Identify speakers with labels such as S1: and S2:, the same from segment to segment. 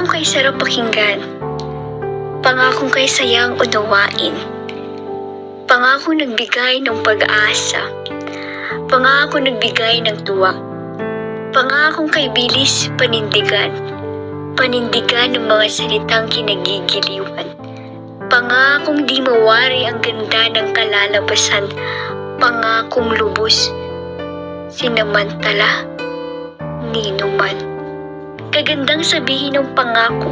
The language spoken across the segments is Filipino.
S1: Pangakong kay sarap pakinggan, pangakong kay sayang unawain, pangakong nagbigay ng pag-asa, pangakong nagbigay ng tuwa, pangakong kay bilis panindigan, panindigan ng mga salitang kinagigiliwan, pangakong di mawari ang ganda ng kalalabasan, pangakong lubos, sinamantala, ninuman. Kagandang sabihin ng pangako,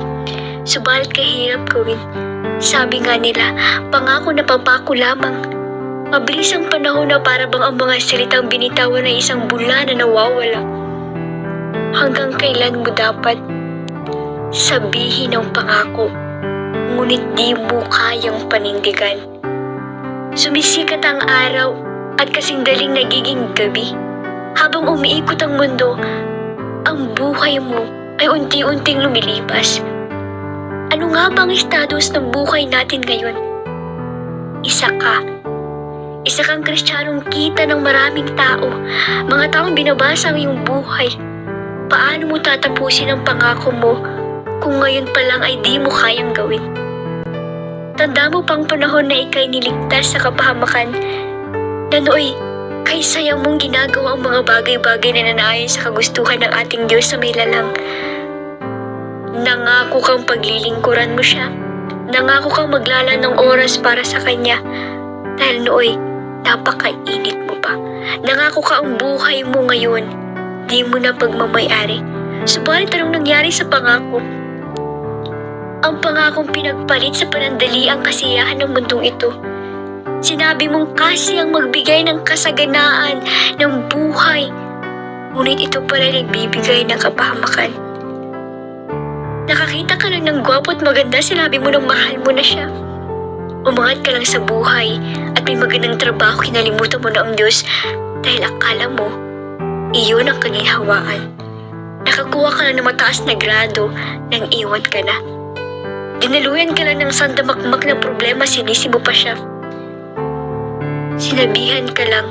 S1: subalit kahirap gawin. Sabi nga nila, pangako na papako lamang. Mabilis ang panahon na para bang ang mga salitang binitawan ay isang bula na nawawala. Hanggang kailan mo dapat sabihin ang pangako, ngunit di mo kayang panindigan. Sumisikat ang araw at kasing daling nagiging gabi. Habang umiikot ang mundo, ang buhay mo ay unti-unting lumilipas. Ano nga bang status ng buhay natin ngayon? Isa kang Kristiyanong kita ng maraming tao, mga taong binabasa ang iyong buhay. Paano mo tatapusin ang pangako mo kung ngayon pa lang ay di mo kayang gawin? Tanda mo pang panahon na ikay niligtas sa kapahamakan, na nooy kay sayang mong ginagawa ang mga bagay-bagay na nanaayon sa kagustuhan ng ating Diyos sa may lalang. Nangako kang paglilingkuran mo siya. Nangako kang maglala ng oras para sa Kanya. Dahil nooy, napakainit mo pa. Nangako ka ang buhay mo ngayon, di mo na pagmamayari. Subalit anong nangyari sa pangako? Ang pangakong pinagpalit sa panandaliang kasiyahan ng mundong ito. Sinabi mong kasi ang magbigay ng kasaganaan ng buhay, ngunit ito pala nagbibigay ng kapahamakan. Nakakita ka lang ng gwapo at maganda, sinabi mo nang mahal mo na siya. Umangat ka lang sa buhay at may magandang trabaho, kinalimutan mo na ang Diyos dahil akala mo, iyon ang kaginhawaan. Nakakuha ka lang ng mataas na grado nang iwan ka na. Dinaluyan ka lang ng sandamakmak na problema, sinisi mo pa siya. Sinabihan ka lang,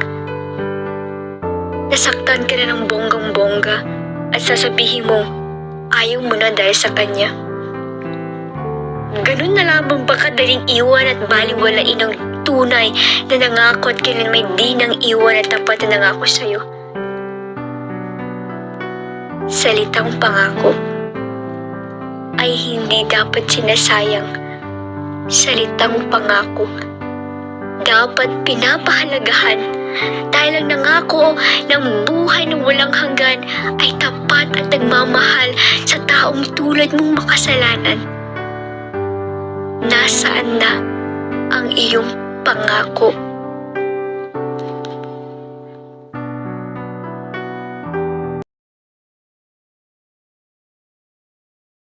S1: nasaktan ka na ng bonggang-bongga at sasabihin mo, ayaw mo na dahil sa kanya. Ganun na lamang ba kadaling iwan at baliwalain ang tunay na nangako at kailan may di nang iwan at tapat na nangako sa'yo? Salitang pangako ay hindi dapat sinasayang. Salitang pangako dapat pinapahalagahan dahil ang nangako ng buhay na walang hanggan ay tapat at nagmamahal sa taong tulad mong makasalanan. Nasaan na ang iyong pangako?